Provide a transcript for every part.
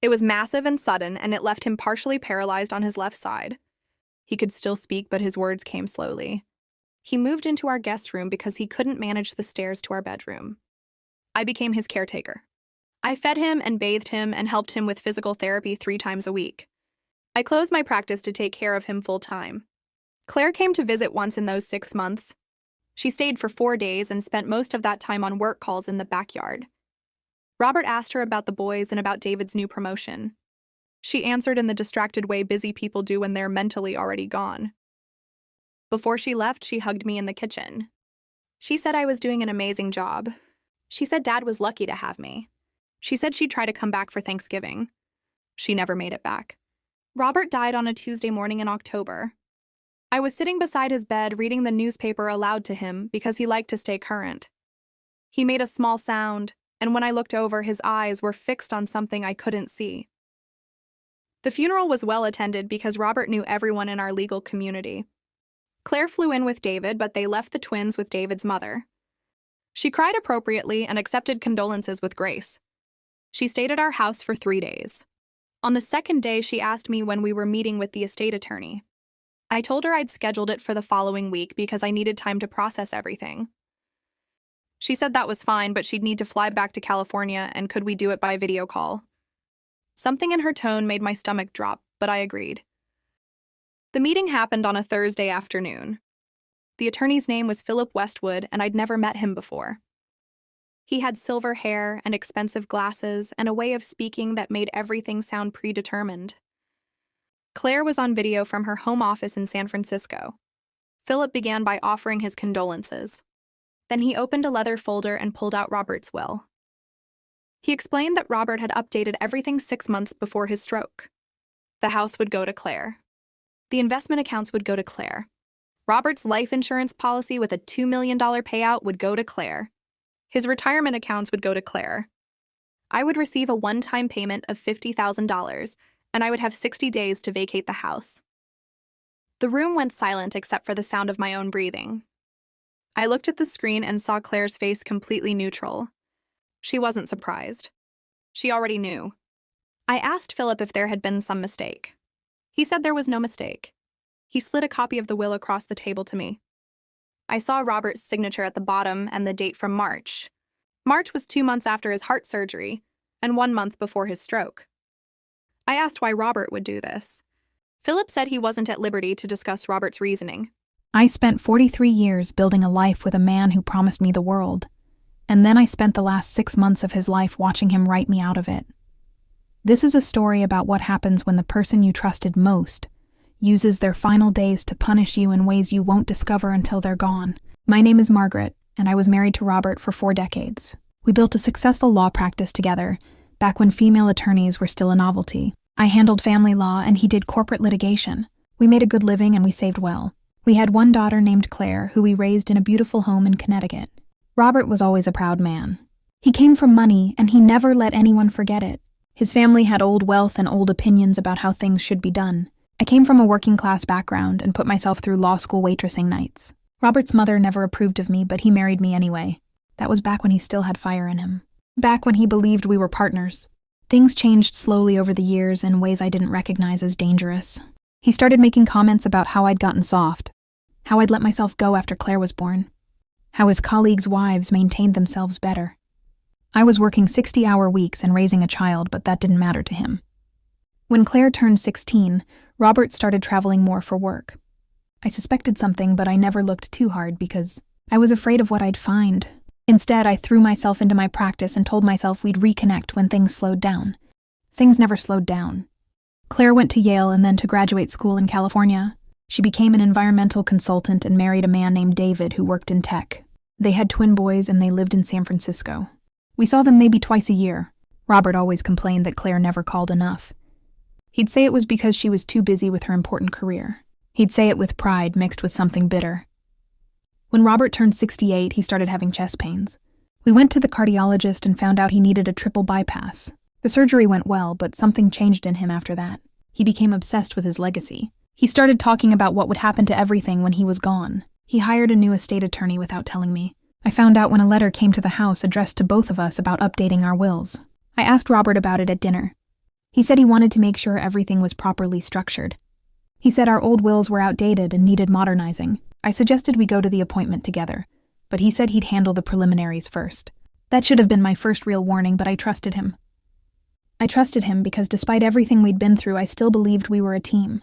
It was massive and sudden, and it left him partially paralyzed on his left side. He could still speak, but his words came slowly. He moved into our guest room because he couldn't manage the stairs to our bedroom. I became his caretaker. I fed him and bathed him and helped him with physical therapy 3 times a week. I closed my practice to take care of him full-time. Claire came to visit once in those 6 months. She stayed for 4 days and spent most of that time on work calls in the backyard. Robert asked her about the boys and about David's new promotion. She answered in the distracted way busy people do when they're mentally already gone. Before she left, she hugged me in the kitchen. She said I was doing an amazing job. She said Dad was lucky to have me. She said she'd try to come back for Thanksgiving. She never made it back. Robert died on a Tuesday morning in October. I was sitting beside his bed reading the newspaper aloud to him because he liked to stay current. He made a small sound, and when I looked over, his eyes were fixed on something I couldn't see. The funeral was well attended because Robert knew everyone in our legal community. Claire flew in with David, but they left the twins with David's mother. She cried appropriately and accepted condolences with grace. She stayed at our house for 3 days. On the second day, she asked me when we were meeting with the estate attorney. I told her I'd scheduled it for the following week because I needed time to process everything. She said that was fine, but she'd need to fly back to California, and could we do it by video call? Something in her tone made my stomach drop, but I agreed. The meeting happened on a Thursday afternoon. The attorney's name was Philip Westwood, and I'd never met him before. He had silver hair and expensive glasses and a way of speaking that made everything sound predetermined. Claire was on video from her home office in San Francisco. Philip began by offering his condolences. Then he opened a leather folder and pulled out Robert's will. He explained that Robert had updated everything 6 months before his stroke. The house would go to Claire. The investment accounts would go to Claire. Robert's life insurance policy with a $2 million payout would go to Claire. His retirement accounts would go to Claire. I would receive a one-time payment of $50,000, and I would have 60 days to vacate the house. The room went silent except for the sound of my own breathing. I looked at the screen and saw Claire's face completely neutral. She wasn't surprised. She already knew. I asked Philip if there had been some mistake. He said there was no mistake. He slid a copy of the will across the table to me. I saw Robert's signature at the bottom and the date from March. March was 2 months after his heart surgery and 1 month before his stroke. I asked why Robert would do this. Philip said he wasn't at liberty to discuss Robert's reasoning. I spent 43 years building a life with a man who promised me the world, and then I spent the last 6 months of his life watching him write me out of it. This is a story about what happens when the person you trusted most uses their final days to punish you in ways you won't discover until they're gone. My name is Margaret, and I was married to Robert for 4 decades. We built a successful law practice together, back when female attorneys were still a novelty. I handled family law, and he did corporate litigation. We made a good living, and we saved well. We had 1 daughter named Claire, who we raised in a beautiful home in Connecticut. Robert was always a proud man. He came from money, and he never let anyone forget it. His family had old wealth and old opinions about how things should be done. I came from a working-class background and put myself through law school waitressing nights. Robert's mother never approved of me, but he married me anyway. That was back when he still had fire in him. Back when he believed we were partners. Things changed slowly over the years in ways I didn't recognize as dangerous. He started making comments about how I'd gotten soft, how I'd let myself go after Claire was born, how his colleagues' wives maintained themselves better. I was working 60-hour weeks and raising a child, but that didn't matter to him. When Claire turned 16, Robert started traveling more for work. I suspected something, but I never looked too hard because I was afraid of what I'd find. Instead, I threw myself into my practice and told myself we'd reconnect when things slowed down. Things never slowed down. Claire went to Yale and then to graduate school in California. She became an environmental consultant and married a man named David who worked in tech. They had twin boys and they lived in San Francisco. We saw them maybe twice a year. Robert always complained that Claire never called enough. He'd say it was because she was too busy with her important career. He'd say it with pride mixed with something bitter. When Robert turned 68, he started having chest pains. We went to the cardiologist and found out he needed a triple bypass. The surgery went well, but something changed in him after that. He became obsessed with his legacy. He started talking about what would happen to everything when he was gone. He hired a new estate attorney without telling me. I found out when a letter came to the house addressed to both of us about updating our wills. I asked Robert about it at dinner. He said he wanted to make sure everything was properly structured. He said our old wills were outdated and needed modernizing. I suggested we go to the appointment together, but he said he'd handle the preliminaries first. That should have been my first real warning, but I trusted him. I trusted him because despite everything we'd been through, I still believed we were a team.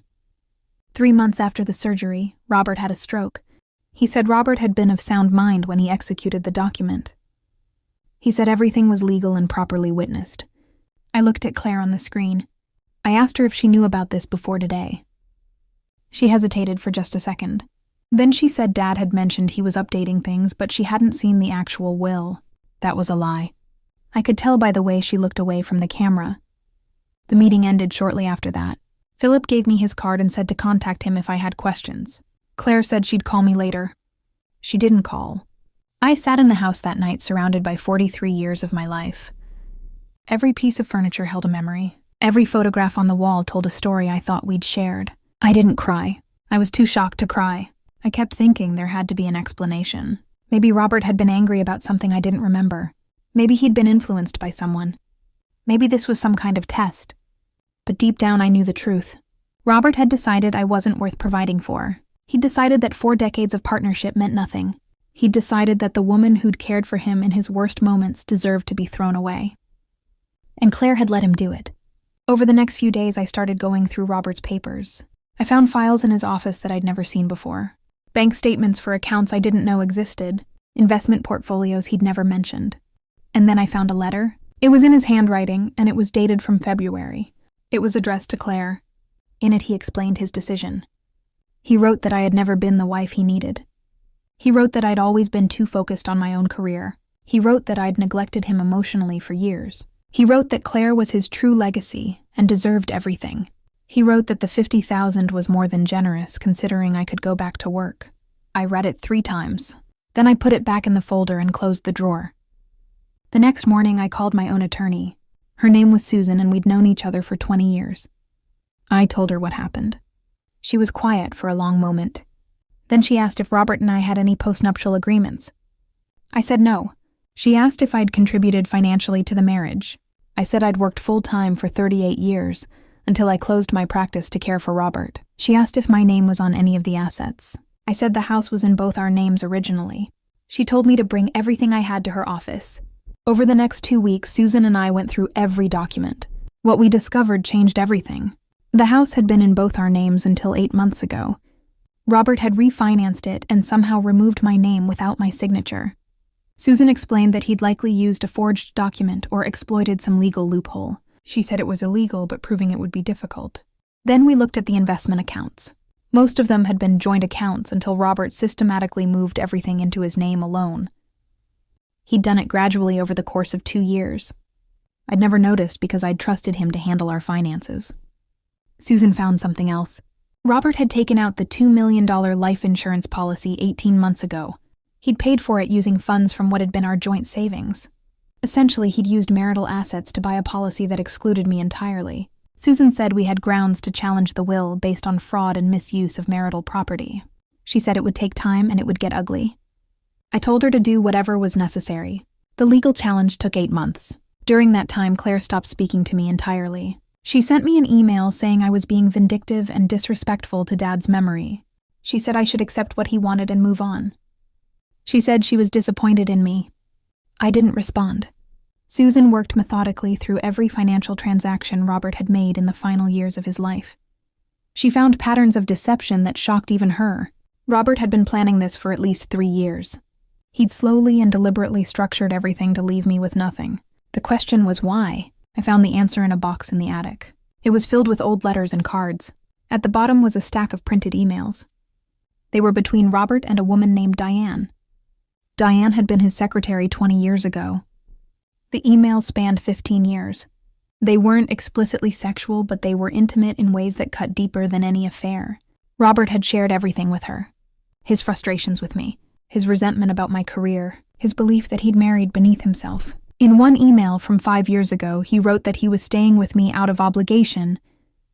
3 months after the surgery, Robert had a stroke. He said Robert had been of sound mind when he executed the document. He said everything was legal and properly witnessed. I looked at Claire on the screen. I asked her if she knew about this before today. She hesitated for just a second. Then she said Dad had mentioned he was updating things, but she hadn't seen the actual will. That was a lie. I could tell by the way she looked away from the camera. The meeting ended shortly after that. Philip gave me his card and said to contact him if I had questions. Claire said she'd call me later. She didn't call. I sat in the house that night surrounded by 43 years of my life. Every piece of furniture held a memory. Every photograph on the wall told a story I thought we'd shared. I didn't cry. I was too shocked to cry. I kept thinking there had to be an explanation. Maybe Robert had been angry about something I didn't remember. Maybe he'd been influenced by someone. Maybe this was some kind of test. But deep down I knew the truth. Robert had decided I wasn't worth providing for. He'd decided that 4 decades of partnership meant nothing. He'd decided that the woman who'd cared for him in his worst moments deserved to be thrown away. And Claire had let him do it. Over the next few days, I started going through Robert's papers. I found files in his office that I'd never seen before. Bank statements for accounts I didn't know existed. Investment portfolios he'd never mentioned. And then I found a letter. It was in his handwriting, and it was dated from February. It was addressed to Claire. In it, he explained his decision. He wrote that I had never been the wife he needed. He wrote that I'd always been too focused on my own career. He wrote that I'd neglected him emotionally for years. He wrote that Claire was his true legacy and deserved everything. He wrote that the $50,000 was more than generous, considering I could go back to work. I read it 3 times. Then I put it back in the folder and closed the drawer. The next morning, I called my own attorney. Her name was Susan, and we'd known each other for 20 years. I told her what happened. She was quiet for a long moment. Then she asked if Robert and I had any postnuptial agreements. I said no. She asked if I'd contributed financially to the marriage. I said I'd worked full-time for 38 years, until I closed my practice to care for Robert. She asked if my name was on any of the assets. I said the house was in both our names originally. She told me to bring everything I had to her office. Over the next 2 weeks, Susan and I went through every document. What we discovered changed everything. The house had been in both our names until 8 months ago. Robert had refinanced it and somehow removed my name without my signature. Susan explained that he'd likely used a forged document or exploited some legal loophole. She said it was illegal, but proving it would be difficult. Then we looked at the investment accounts. Most of them had been joint accounts until Robert systematically moved everything into his name alone. He'd done it gradually over the course of 2 years. I'd never noticed because I'd trusted him to handle our finances. Susan found something else. Robert had taken out the $2 million life insurance policy 18 months ago. He'd paid for it using funds from what had been our joint savings. Essentially, he'd used marital assets to buy a policy that excluded me entirely. Susan said we had grounds to challenge the will based on fraud and misuse of marital property. She said it would take time and it would get ugly. I told her to do whatever was necessary. The legal challenge took 8 months. During that time, Claire stopped speaking to me entirely. She sent me an email saying I was being vindictive and disrespectful to Dad's memory. She said I should accept what he wanted and move on. She said she was disappointed in me. I didn't respond. Susan worked methodically through every financial transaction Robert had made in the final years of his life. She found patterns of deception that shocked even her. Robert had been planning this for at least 3 years. He'd slowly and deliberately structured everything to leave me with nothing. The question was why? I found the answer in a box in the attic. It was filled with old letters and cards. At the bottom was a stack of printed emails. They were between Robert and a woman named Diane. Diane had been his secretary 20 years ago. The emails spanned 15 years. They weren't explicitly sexual, but they were intimate in ways that cut deeper than any affair. Robert had shared everything with her. His frustrations with me, his resentment about my career, his belief that he'd married beneath himself. In one email from 5 years ago, he wrote that he was staying with me out of obligation,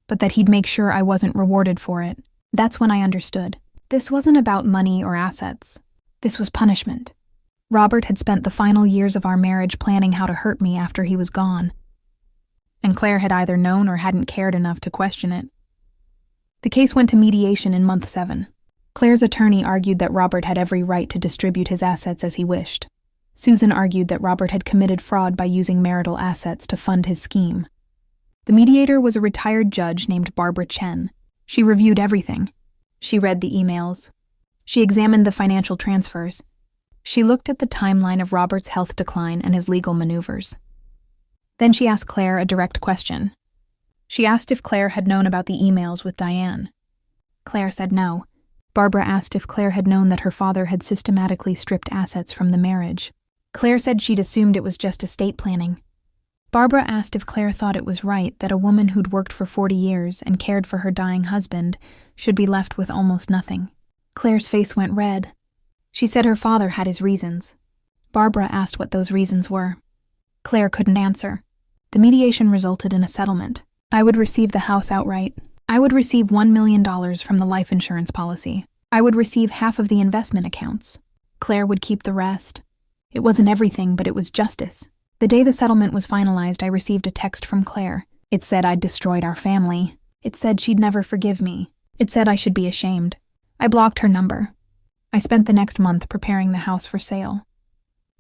but that he'd make sure I wasn't rewarded for it. That's when I understood. This wasn't about money or assets. This was punishment. Robert had spent the final years of our marriage planning how to hurt me after he was gone. and Claire had either known or hadn't cared enough to question it. The case went to mediation in month 7. Claire's attorney argued that Robert had every right to distribute his assets as he wished. Susan argued that Robert had committed fraud by using marital assets to fund his scheme. The mediator was a retired judge named Barbara Chen. She reviewed everything. She read the emails. She examined the financial transfers. She looked at the timeline of Robert's health decline and his legal maneuvers. Then she asked Claire a direct question. She asked if Claire had known about the emails with Diane. Claire said no. Barbara asked if Claire had known that her father had systematically stripped assets from the marriage. Claire said she'd assumed it was just estate planning. Barbara asked if Claire thought it was right that a woman who'd worked for 40 years and cared for her dying husband should be left with almost nothing. Claire's face went red. She said her father had his reasons. Barbara asked what those reasons were. Claire couldn't answer. The mediation resulted in a settlement. I would receive the house outright. I would receive $1 million from the life insurance policy. I would receive half of the investment accounts. Claire would keep the rest. It wasn't everything, but it was justice. The day the settlement was finalized, I received a text from Claire. It said I'd destroyed our family. It said she'd never forgive me. It said I should be ashamed. I blocked her number. I spent the next month preparing the house for sale.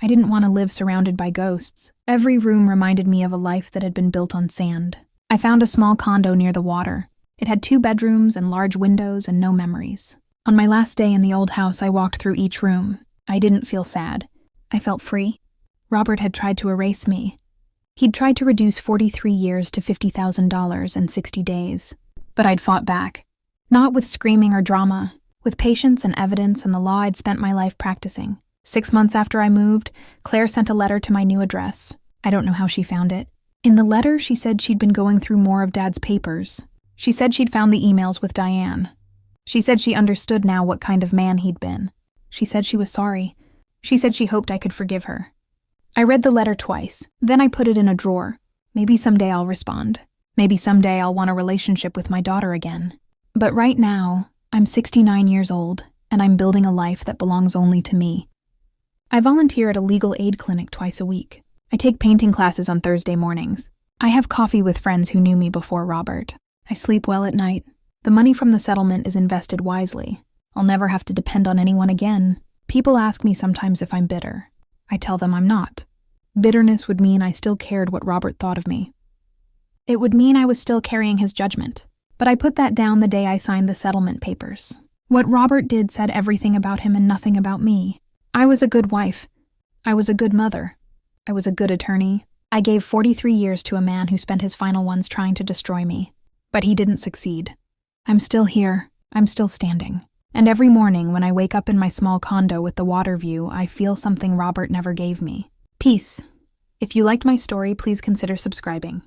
I didn't want to live surrounded by ghosts. Every room reminded me of a life that had been built on sand. I found a small condo near the water. It had 2 bedrooms and large windows and no memories. On my last day in the old house, I walked through each room. I didn't feel sad. I felt free. Robert had tried to erase me. He'd tried to reduce 43 years to $50,000 in 60 days. But I'd fought back. Not with screaming or drama, with patience and evidence and the law I'd spent my life practicing. 6 months after I moved, Claire sent a letter to my new address. I don't know how she found it. In the letter, she said she'd been going through more of Dad's papers. She said she'd found the emails with Diane. She said she understood now what kind of man he'd been. She said she was sorry. She said she hoped I could forgive her. I read the letter twice. Then I put it in a drawer. Maybe someday I'll respond. Maybe someday I'll want a relationship with my daughter again. But right now, I'm 69 years old, and I'm building a life that belongs only to me. I volunteer at a legal aid clinic twice a week. I take painting classes on Thursday mornings. I have coffee with friends who knew me before Robert. I sleep well at night. The money from the settlement is invested wisely. I'll never have to depend on anyone again. People ask me sometimes if I'm bitter. I tell them I'm not. Bitterness would mean I still cared what Robert thought of me. It would mean I was still carrying his judgment. But I put that down the day I signed the settlement papers. What Robert did said everything about him and nothing about me. I was a good wife. I was a good mother. I was a good attorney. I gave 43 years to a man who spent his final ones trying to destroy me. But he didn't succeed. I'm still here. I'm still standing. And every morning when I wake up in my small condo with the water view, I feel something Robert never gave me. Peace. If you liked my story, please consider subscribing.